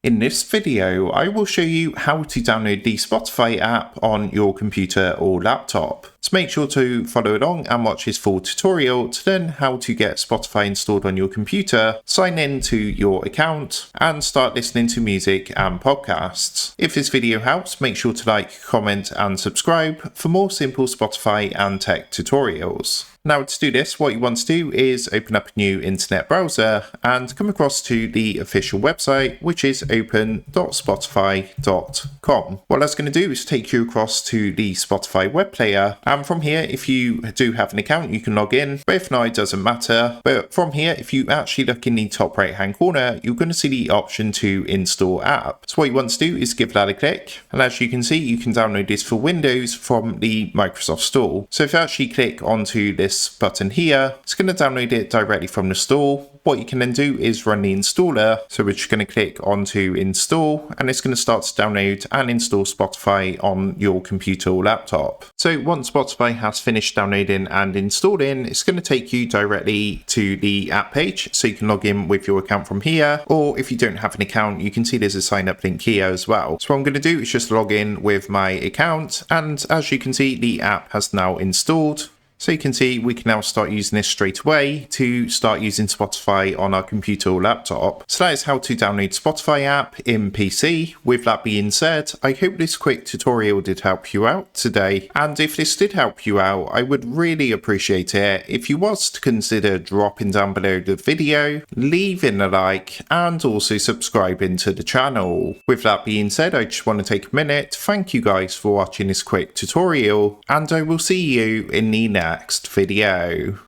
In this video, I will show you how to download the Spotify app on your computer or laptop. So make sure to follow along and watch this full tutorial to learn how to get Spotify installed on your computer, sign in to your account, and start listening to music and podcasts. If this video helps, make sure to like, comment, and subscribe for more simple Spotify and tech tutorials. Now, to do this, what you want to do is open up a new internet browser and come across to the official website, which is open.spotify.com. What that's going to do is take you across to the Spotify web player, and from here, if you do have an account, you can log in, but if not, it doesn't matter. But from here, if you actually look in the top right hand corner, you're going to see the option to install app. So what you want to do is give that a click, and as you can see, you can download this for Windows from the Microsoft Store. So if you actually click onto this button here, it's going to download it directly from the store. What you can then do is run the installer. So we're just going to click onto install, and it's going to start to download and install Spotify on your computer or laptop. So once Spotify has finished downloading and installing, it's going to take you directly to the app page, so you can log in with your account from here, or if you don't have an account, you can see there's a sign up link here as well. So what I'm going to do is just log in with my account, and as you can see, the app has now installed. So you can see we can now start using this straight away to start using Spotify on our computer or laptop. So that is how to download Spotify app in PC. With that being said, I hope this quick tutorial did help you out today. And if this did help you out, I would really appreciate it if you was to consider dropping down below the video, leaving a like, and also subscribing to the channel. With that being said, I just want to take a minute to thank you guys for watching this quick tutorial, and I will see you in the next video.